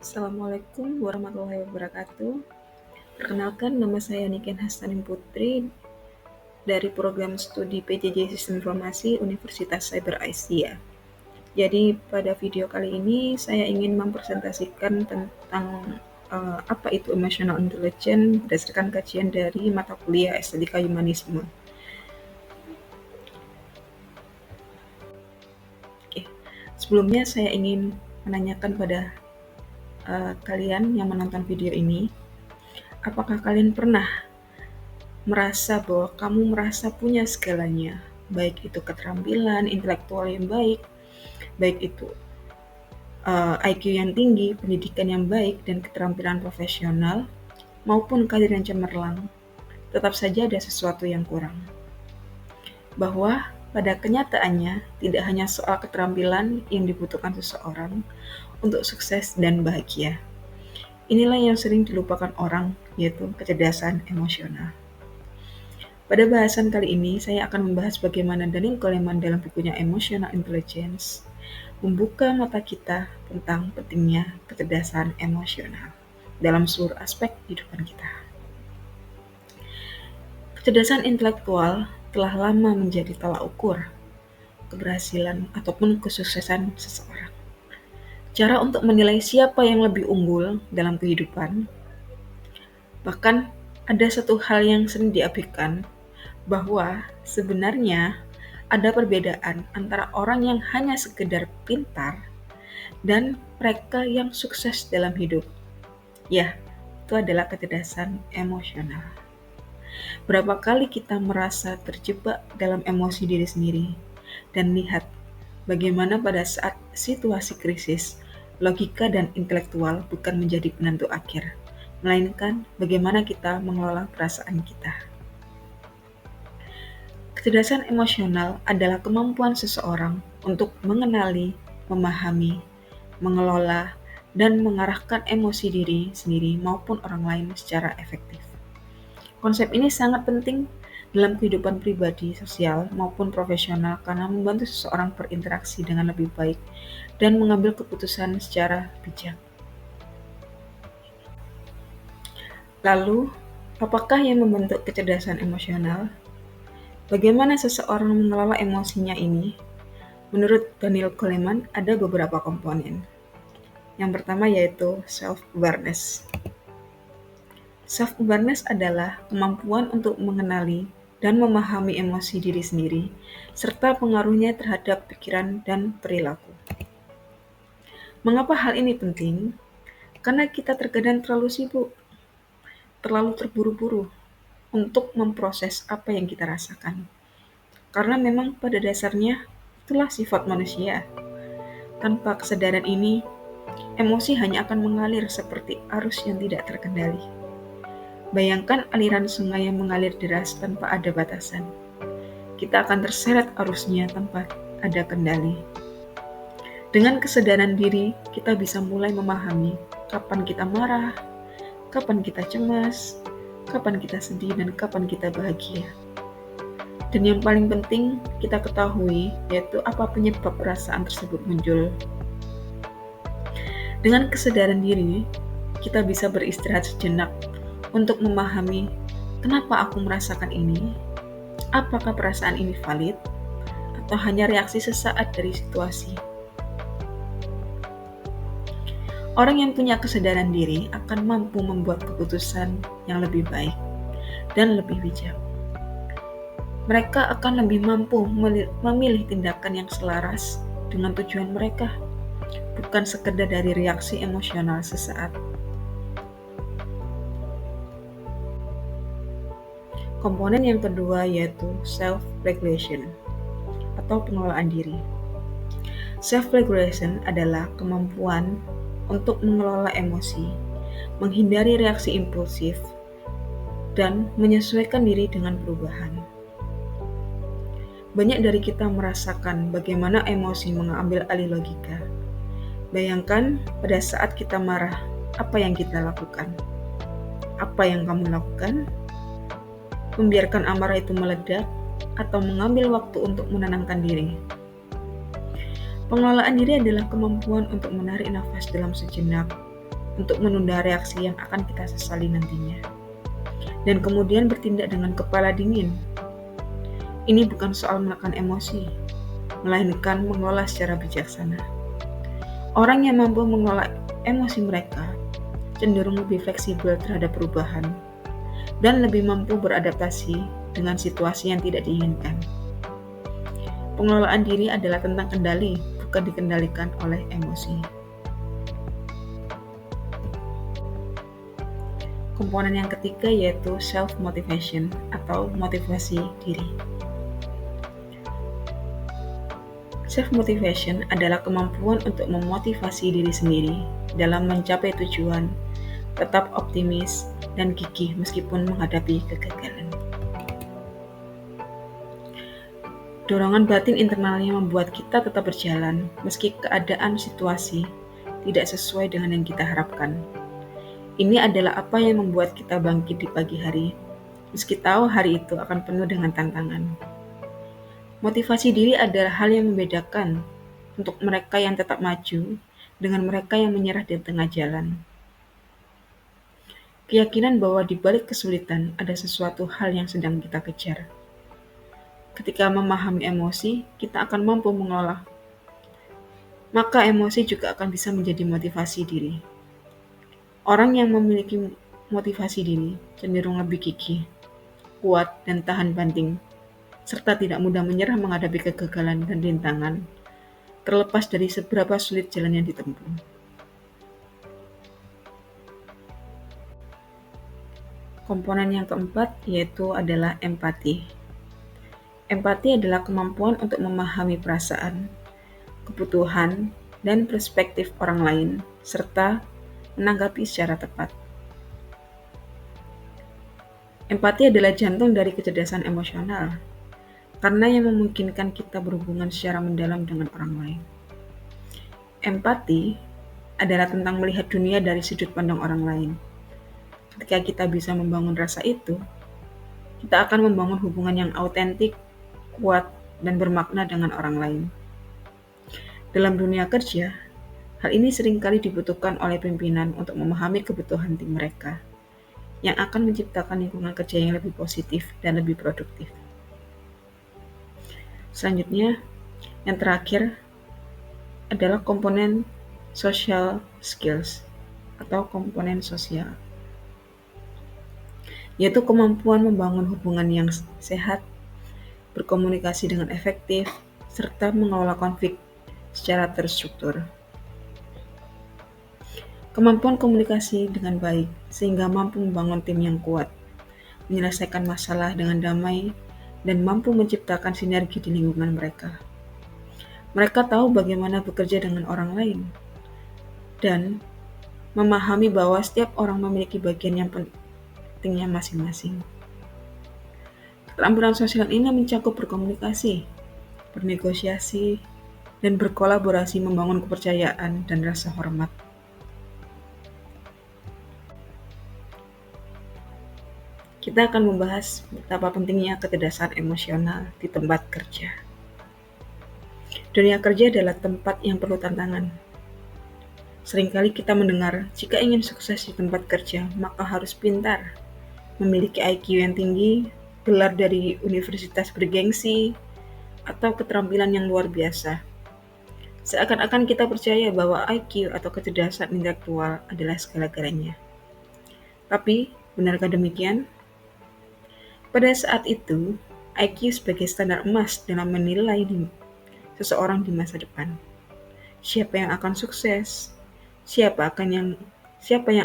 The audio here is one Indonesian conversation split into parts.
Assalamualaikum warahmatullahi wabarakatuh. Perkenalkan, nama saya Niken Hasanin Putri dari program studi PJJ Sistem Informasi Universitas Cyber Asia. Jadi pada video kali ini saya ingin mempresentasikan tentang apa itu emotional intelligence berdasarkan kajian dari mata kuliah Estetika Humanisme. Oke. Sebelumnya saya ingin menanyakan pada kalian yang menonton video ini, apakah kalian pernah merasa bahwa kamu merasa punya segalanya, baik itu keterampilan intelektual yang baik itu IQ yang tinggi, pendidikan yang baik, dan keterampilan profesional, maupun karir yang cemerlang, tetap saja ada sesuatu yang kurang. Bahwa pada kenyataannya, tidak hanya soal keterampilan yang dibutuhkan seseorang untuk sukses dan bahagia. Inilah yang sering dilupakan orang, yaitu kecerdasan emosional. Pada bahasan kali ini, saya akan membahas bagaimana Daniel Goleman dalam bukunya Emotional Intelligence membuka mata kita tentang pentingnya kecerdasan emosional dalam seluruh aspek kehidupan kita. Kecerdasan intelektual telah lama menjadi tolak ukur keberhasilan ataupun kesuksesan seseorang. Cara untuk menilai siapa yang lebih unggul dalam kehidupan, bahkan ada satu hal yang sering diabaikan, bahwa sebenarnya ada perbedaan antara orang yang hanya sekedar pintar dan mereka yang sukses dalam hidup. Ya, itu adalah kecerdasan emosional. Berapa kali kita merasa terjebak dalam emosi diri sendiri dan lihat bagaimana pada saat situasi krisis, logika dan intelektual bukan menjadi penentu akhir, melainkan bagaimana kita mengelola perasaan kita. Kecerdasan emosional adalah kemampuan seseorang untuk mengenali, memahami, mengelola, dan mengarahkan emosi diri sendiri maupun orang lain secara efektif. Konsep ini sangat penting dalam kehidupan pribadi, sosial, maupun profesional karena membantu seseorang berinteraksi dengan lebih baik dan mengambil keputusan secara bijak. Lalu, apakah yang membentuk kecerdasan emosional? Bagaimana seseorang mengelola emosinya ini? Menurut Daniel Goleman, ada beberapa komponen. Yang pertama yaitu self-awareness. Self-awareness adalah kemampuan untuk mengenali dan memahami emosi diri sendiri, serta pengaruhnya terhadap pikiran dan perilaku. Mengapa hal ini penting? Karena kita terkadang terlalu sibuk, terlalu terburu-buru untuk memproses apa yang kita rasakan. Karena memang pada dasarnya itulah sifat manusia. Tanpa kesadaran ini, emosi hanya akan mengalir seperti arus yang tidak terkendali. Bayangkan aliran sungai yang mengalir deras tanpa ada batasan. Kita akan terseret arusnya tanpa ada kendali. Dengan kesadaran diri, kita bisa mulai memahami kapan kita marah, kapan kita cemas, kapan kita sedih, dan kapan kita bahagia. Dan yang paling penting kita ketahui yaitu apa penyebab perasaan tersebut muncul. Dengan kesadaran diri, kita bisa beristirahat sejenak untuk memahami kenapa aku merasakan ini, apakah perasaan ini valid, atau hanya reaksi sesaat dari situasi. Orang yang punya kesadaran diri akan mampu membuat keputusan yang lebih baik dan lebih bijak. Mereka akan lebih mampu memilih tindakan yang selaras dengan tujuan mereka, bukan sekedar dari reaksi emosional sesaat. Komponen yang kedua yaitu self-regulation atau pengelolaan diri. Self-regulation adalah kemampuan untuk mengelola emosi, menghindari reaksi impulsif, dan menyesuaikan diri dengan perubahan. Banyak dari kita merasakan bagaimana emosi mengambil alih logika. Bayangkan pada saat kita marah, apa yang kita lakukan? Apa yang kamu lakukan? Membiarkan amarah itu meledak atau mengambil waktu untuk menenangkan diri. Pengelolaan diri adalah kemampuan untuk menarik nafas dalam sejenak, untuk menunda reaksi yang akan kita sesali nantinya. Dan kemudian bertindak dengan kepala dingin. Ini bukan soal menekan emosi, melainkan mengelola secara bijaksana. Orang yang mampu mengelola emosi mereka cenderung lebih fleksibel terhadap perubahan dan lebih mampu beradaptasi dengan situasi yang tidak diinginkan. Pengelolaan diri adalah tentang kendali, bukan dikendalikan oleh emosi. Komponen yang ketiga yaitu self-motivation atau motivasi diri. Self-motivation adalah kemampuan untuk memotivasi diri sendiri dalam mencapai tujuan, tetap optimis, dan gigih meskipun menghadapi kegagalan. Dorongan batin internalnya membuat kita tetap berjalan meski keadaan situasi tidak sesuai dengan yang kita harapkan. Ini adalah apa yang membuat kita bangkit di pagi hari, meski tahu hari itu akan penuh dengan tantangan. Motivasi diri adalah hal yang membedakan untuk mereka yang tetap maju dengan mereka yang menyerah di tengah jalan. Keyakinan bahwa di balik kesulitan ada sesuatu hal yang sedang kita kejar. Ketika memahami emosi, kita akan mampu mengolah. Maka emosi juga akan bisa menjadi motivasi diri. Orang yang memiliki motivasi diri cenderung lebih gigih, kuat, dan tahan banting, serta tidak mudah menyerah menghadapi kegagalan dan rintangan, terlepas dari seberapa sulit jalan yang ditempuh. Komponen yang keempat yaitu adalah empati. Empati adalah kemampuan untuk memahami perasaan, kebutuhan, dan perspektif orang lain, serta menanggapi secara tepat. Empati adalah jantung dari kecerdasan emosional, karena yang memungkinkan kita berhubungan secara mendalam dengan orang lain. Empati adalah tentang melihat dunia dari sudut pandang orang lain. Ketika kita bisa membangun rasa itu, kita akan membangun hubungan yang autentik, kuat, dan bermakna dengan orang lain. Dalam dunia kerja, hal ini seringkali dibutuhkan oleh pimpinan untuk memahami kebutuhan tim mereka, yang akan menciptakan lingkungan kerja yang lebih positif dan lebih produktif. Selanjutnya, yang terakhir adalah komponen social skills atau komponen sosial, yaitu kemampuan membangun hubungan yang sehat, berkomunikasi dengan efektif, serta mengelola konflik secara terstruktur. Kemampuan komunikasi dengan baik sehingga mampu membangun tim yang kuat, menyelesaikan masalah dengan damai, dan mampu menciptakan sinergi di lingkungan mereka. Mereka tahu bagaimana bekerja dengan orang lain dan memahami bahwa setiap orang memiliki bagian yang pentingnya masing-masing. Keterampilan sosial ini mencakup berkomunikasi, bernegosiasi, dan berkolaborasi membangun kepercayaan dan rasa hormat. Kita akan membahas betapa pentingnya kecerdasan emosional di tempat kerja. Dunia kerja adalah tempat yang penuh tantangan. Seringkali kita mendengar, jika ingin sukses di tempat kerja, maka harus pintar, memiliki IQ yang tinggi, gelar dari universitas bergengsi, atau keterampilan yang luar biasa. Seakan-akan kita percaya bahwa IQ atau kecerdasan intelektual adalah segala-galanya. Tapi, benarkah demikian? Pada saat itu, IQ sebagai standar emas dalam menilai seseorang di masa depan. Siapa yang akan sukses? Siapa yang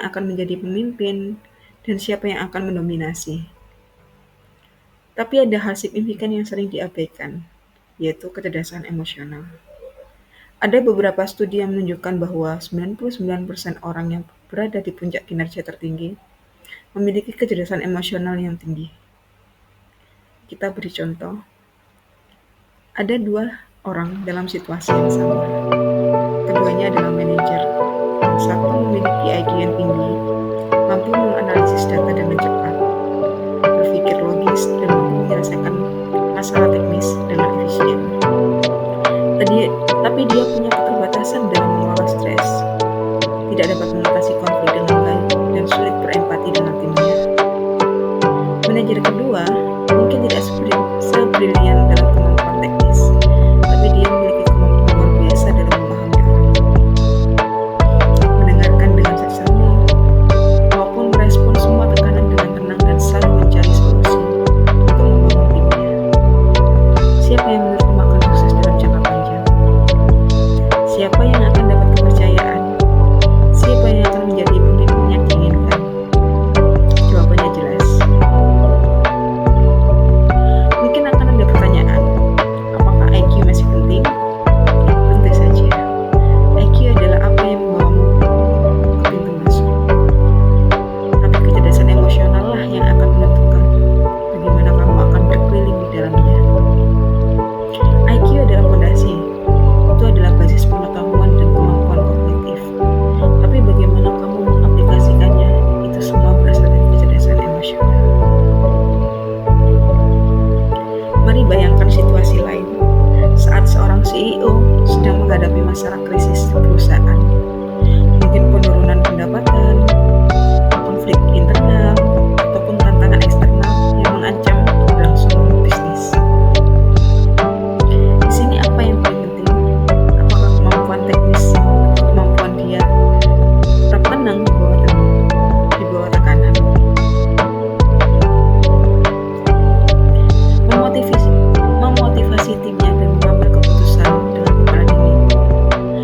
akan menjadi pemimpin? Dan siapa yang akan mendominasi? Tapi ada hal signifikan yang sering diabaikan, yaitu kecerdasan emosional. Ada beberapa studi yang menunjukkan bahwa 99% orang yang berada di puncak kinerja tertinggi memiliki kecerdasan emosional yang tinggi. Kita beri contoh. Ada 2 orang dalam situasi yang sama. Keduanya adalah manajer. Yang satu memiliki IQ yang tinggi, mampu menganalisis data dengan cepat, berpikir logis, dan mampu menyelesaikan masalah teknis dengan efisien. Tapi dia punya keterbatasan dalam mengelola stres. tidak dapat mengatasi konflik dengan baik, dan sulit berempati dengan timnya. Manajer kedua mungkin tidak sebrilian dalam kemampuan teknis, tapi dia memiliki kemampuan luar biasa dalam memahami orang, mendengarkan dengan seksama, maupun merespon semua tekanan dengan tenang dan selalu mencari solusi untuk membangun timnya. Siapa yang menurutmu akan sukses dalam jangka panjang? Siapa yang akan dapat kepercayaan? Siapa yang akan menjadi pemimpin yang diinginkan? Jawabannya jelas. Mungkin akan ada pertanyaan, apakah IQ masih penting? Tentu saja. IQ adalah apa yang membawamu ke pintu masuk. Tapi kecerdasan emosional lah yang akan menentukan bagaimana kamu akan berkeliling di dalamnya. IQ adalah fondasi. Itu adalah basis pengetahuan dan kemampuan kognitif. Tapi bagaimana kamu mengaplikasikannya, itu semua berasal dari kecerdasan emosional. Mari bayangkan situasi lain. Saat seorang CEO sedang menghadapi masalah krisis perusahaan, mungkin penurunan pendapatan, konflik internal, ataupun tantangan eksternal yang mengancam kelangsungan bisnis. Di sini apa yang paling penting? Apakah kemampuan teknis atau kemampuan dia tetap tenang di bawah tekanan? Memotivasi timnya dan mengambil keputusan dengan kepala dingin.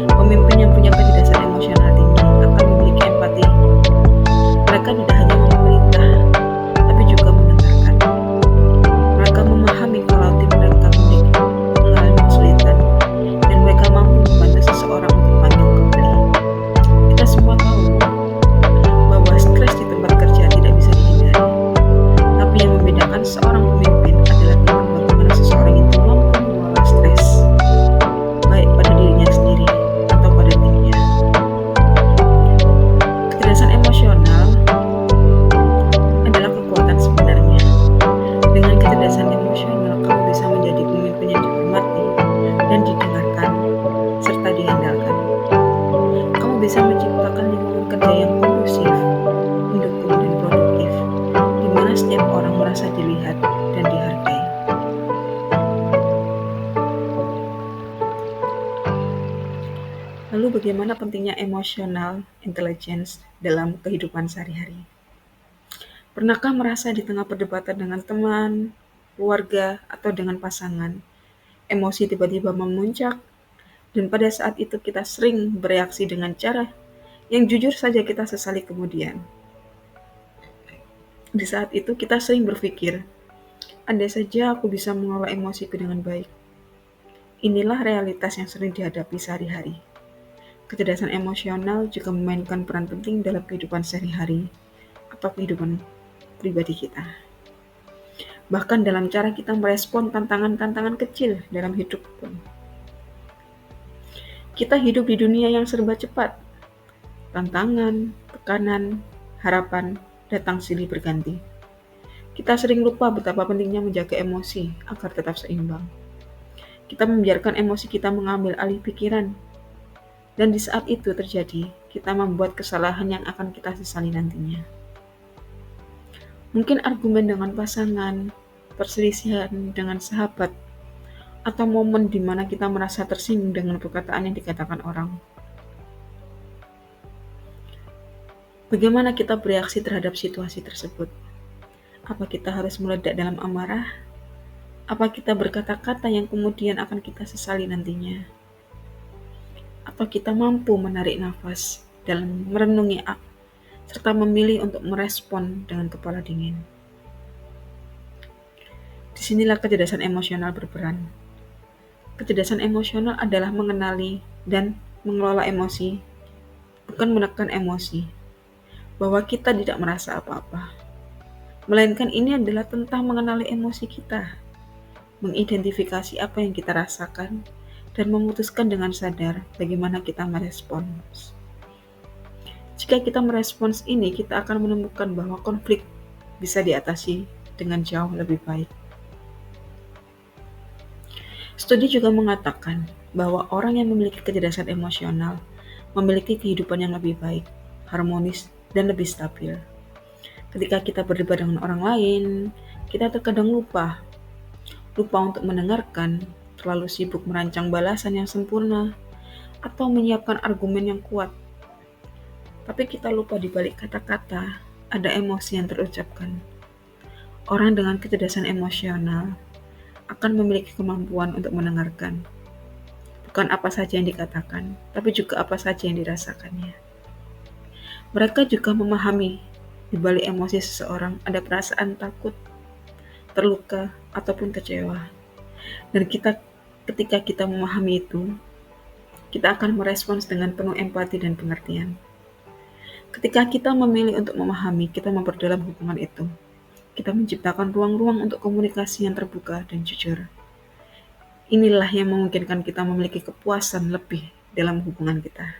Pemimpin yang punya kecerdasan emosional tinggi akan memiliki empati. Mereka tidak hanya memerintah, tapi juga mendengarkan. Mereka memahami kalau tim mereka mengalami kesulitan, dan mereka mampu membantu seseorang untuk bangkit kembali. Kita semua tahu bahwa stres di tempat kerja tidak bisa dihindari, tapi yang membedakan seorang pemimpin adalah tentang bagaimana seseorang itu mampu mengelola stres, baik pada dirinya sendiri atau pada timnya. Kecerdasan emosional adalah kekuatan sebenarnya. Dengan kecerdasan emosional, kamu bisa menjadi pemimpin yang dihormati dan didengarkan, serta diandalkan. Kamu bisa menciptakan lingkungan kerja yang kondusif, mendukung, dan produktif, di mana setiap orang merasa dilihat dan dihargai. Lalu bagaimana pentingnya emotional intelligence dalam kehidupan sehari-hari? Pernahkah merasa di tengah perdebatan dengan teman, keluarga, atau dengan pasangan, emosi tiba-tiba memuncak, dan pada saat itu kita sering bereaksi dengan cara yang jujur saja kita sesali kemudian? Di saat itu kita sering berpikir, andai saja aku bisa mengelola emosiku dengan baik. Inilah realitas yang sering dihadapi sehari-hari. Kecerdasan emosional juga memainkan peran penting dalam kehidupan sehari-hari atau kehidupan pribadi kita. Bahkan dalam cara kita merespon tantangan-tantangan kecil dalam hidup pun. Kita hidup di dunia yang serba cepat. Tantangan, tekanan, harapan datang silih berganti. Kita sering lupa betapa pentingnya menjaga emosi agar tetap seimbang. Kita membiarkan emosi kita mengambil alih pikiran. Dan di saat itu terjadi, kita membuat kesalahan yang akan kita sesali nantinya. Mungkin argumen dengan pasangan, perselisihan dengan sahabat, atau momen di mana kita merasa tersinggung dengan perkataan yang dikatakan orang. Bagaimana kita bereaksi terhadap situasi tersebut? Apa kita harus meledak dalam amarah? Apa kita berkata-kata yang kemudian akan kita sesali nantinya? Atau kita mampu menarik nafas dalam merenungi serta memilih untuk merespon dengan kepala dingin? Disinilah kecerdasan emosional berperan. Kecerdasan emosional adalah mengenali dan mengelola emosi, bukan menekan emosi, bahwa kita tidak merasa apa-apa. Melainkan ini adalah tentang mengenali emosi kita, mengidentifikasi apa yang kita rasakan, dan memutuskan dengan sadar bagaimana kita merespons. Jika kita merespons ini, kita akan menemukan bahwa konflik bisa diatasi dengan jauh lebih baik. Studi juga mengatakan bahwa orang yang memiliki kecerdasan emosional memiliki kehidupan yang lebih baik, harmonis, dan lebih stabil. Ketika kita berdebat dengan orang lain, kita terkadang lupa untuk mendengarkan, terlalu sibuk merancang balasan yang sempurna, atau menyiapkan argumen yang kuat. Tapi kita lupa di balik kata-kata, ada emosi yang terucapkan. Orang dengan kecerdasan emosional akan memiliki kemampuan untuk mendengarkan. Bukan apa saja yang dikatakan, tapi juga apa saja yang dirasakannya. Mereka juga memahami di balik emosi seseorang ada perasaan takut, terluka, ataupun kecewa. Dan ketika kita memahami itu, kita akan merespons dengan penuh empati dan pengertian. Ketika kita memilih untuk memahami, kita memperdalam hubungan itu. Kita menciptakan ruang-ruang untuk komunikasi yang terbuka dan jujur. Inilah yang memungkinkan kita memiliki kepuasan lebih dalam hubungan kita.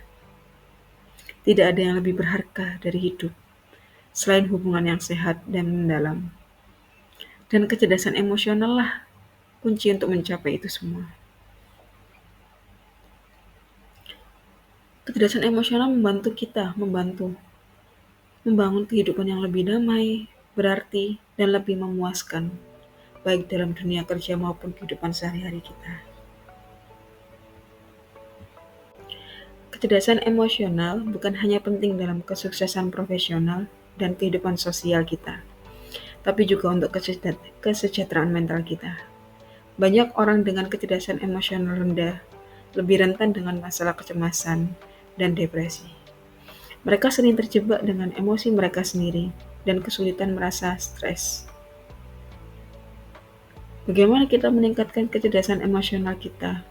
Tidak ada yang lebih berharga dari hidup, selain hubungan yang sehat dan mendalam. Dan kecerdasan emosional lah kunci untuk mencapai itu semua. Kecerdasan emosional membantu kita membangun kehidupan yang lebih damai, berarti, dan lebih memuaskan, baik dalam dunia kerja maupun kehidupan sehari-hari kita. Kecerdasan emosional bukan hanya penting dalam kesuksesan profesional dan kehidupan sosial kita, tapi juga untuk kesejahteraan mental kita. Banyak orang dengan kecerdasan emosional rendah lebih rentan dengan masalah kecemasan dan depresi. Mereka sering terjebak dengan emosi mereka sendiri dan kesulitan merasa stres. Bagaimana kita meningkatkan kecerdasan emosional kita?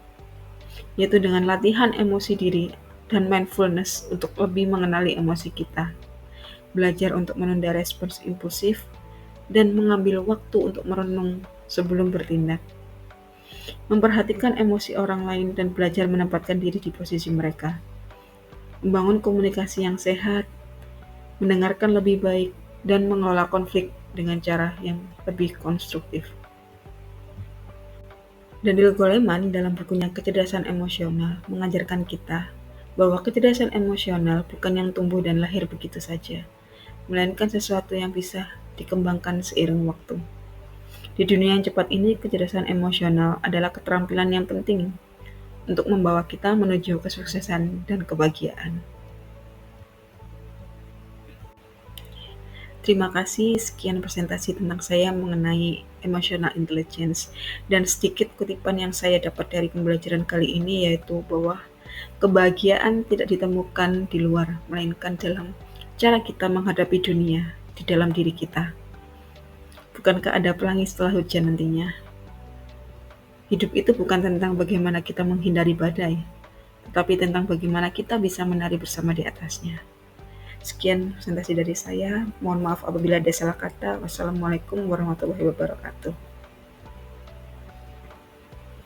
Yaitu dengan latihan emosi diri dan mindfulness untuk lebih mengenali emosi kita. Belajar untuk menunda respons impulsif dan mengambil waktu untuk merenung sebelum bertindak. Memperhatikan emosi orang lain dan belajar menempatkan diri di posisi mereka. Membangun komunikasi yang sehat, mendengarkan lebih baik, dan mengelola konflik dengan cara yang lebih konstruktif. Daniel Goleman dalam bukunya Kecerdasan Emosional mengajarkan kita bahwa kecerdasan emosional bukan yang tumbuh dan lahir begitu saja, melainkan sesuatu yang bisa dikembangkan seiring waktu. Di dunia yang cepat ini, kecerdasan emosional adalah keterampilan yang penting untuk membawa kita menuju kesuksesan dan kebahagiaan. Terima kasih, sekian presentasi tentang saya mengenai emotional intelligence, dan sedikit kutipan yang saya dapat dari pembelajaran kali ini yaitu bahwa kebahagiaan tidak ditemukan di luar, melainkan dalam cara kita menghadapi dunia di dalam diri kita. Bukankah ada pelangi setelah hujan nantinya? Hidup itu bukan tentang bagaimana kita menghindari badai, tetapi tentang bagaimana kita bisa menari bersama di atasnya. Sekian presentasi dari saya. Mohon maaf apabila ada salah kata. Wassalamualaikum warahmatullahi wabarakatuh.